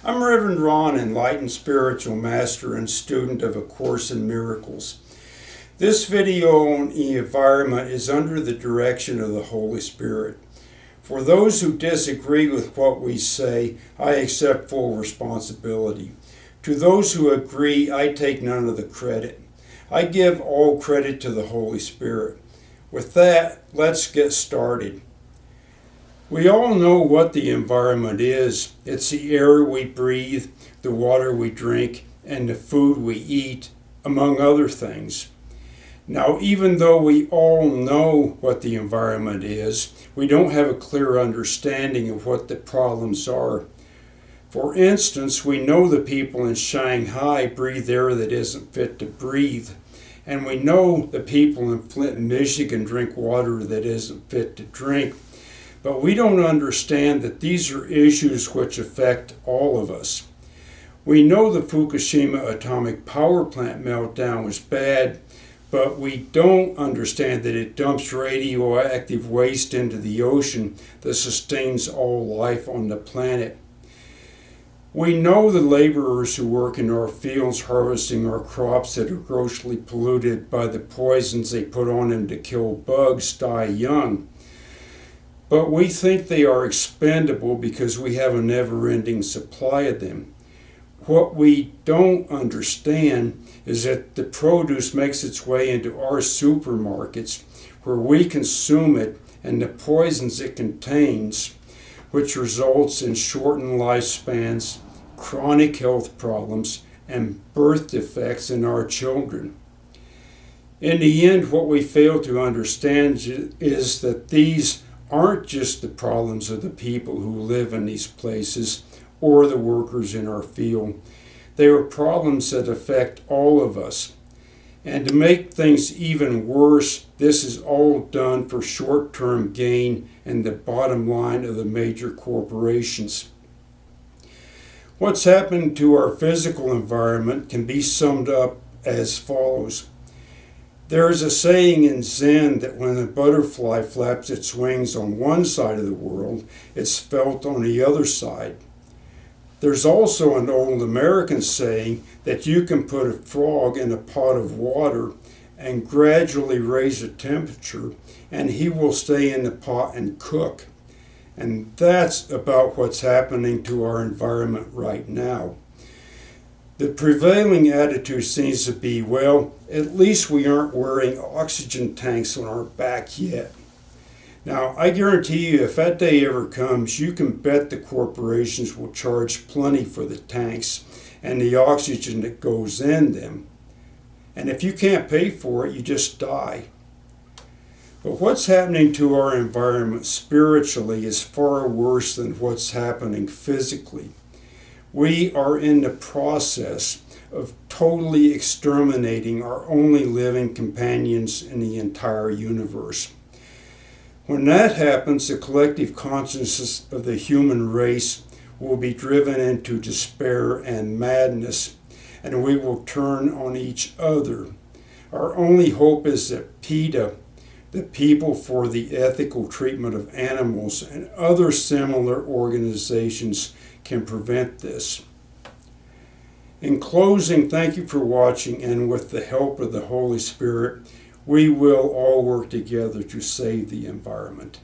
I'm Reverend Ron, Enlightened Spiritual Master and student of A Course in Miracles. This video on the environment is under the direction of the Holy Spirit. For those who disagree with what we say, I accept full responsibility. To those who agree, I take none of the credit. I give all credit to the Holy Spirit. With that, let's get started. We all know what the environment is. It's the air we breathe, the water we drink, and the food we eat, among other things. Now, even though we all know what the environment is, we don't have a clear understanding of what the problems are. For instance, we know the people in Shanghai breathe air that isn't fit to breathe, and we know the people in Flint, Michigan drink water that isn't fit to drink. But we don't understand that these are issues which affect all of us. We know the Fukushima atomic power plant meltdown was bad, but we don't understand that it dumps radioactive waste into the ocean that sustains all life on the planet. We know the laborers who work in our fields harvesting our crops that are grossly polluted by the poisons they put on them to kill bugs die young. But we think they are expendable because we have a never-ending supply of them. What we don't understand is that the produce makes its way into our supermarkets where we consume it and the poisons it contains, which results in shortened lifespans, chronic health problems, and birth defects in our children. In the end, what we fail to understand is that these aren't just the problems of the people who live in these places or the workers in our field. They are problems that affect all of us. And to make things even worse, this is all done for short-term gain and the bottom line of the major corporations. What's happened to our physical environment can be summed up as follows. There is a saying in Zen that when a butterfly flaps its wings on one side of the world, it's felt on the other side. There's also an old American saying that you can put a frog in a pot of water and gradually raise the temperature, and he will stay in the pot and cook. And that's about what's happening to our environment right now. The prevailing attitude seems to be, well, at least we aren't wearing oxygen tanks on our back yet. Now, I guarantee you, if that day ever comes, you can bet the corporations will charge plenty for the tanks and the oxygen that goes in them. And if you can't pay for it, you just die. But what's happening to our environment spiritually is far worse than what's happening physically. We are in the process of totally exterminating our only living companions in the entire universe. When that happens, the collective consciousness of the human race will be driven into despair and madness, and we will turn on each other. Our only hope is that PETA, the People for the Ethical Treatment of Animals, and other similar organizations can prevent this. In closing, thank you for watching, and with the help of the Holy Spirit, we will all work together to save the environment.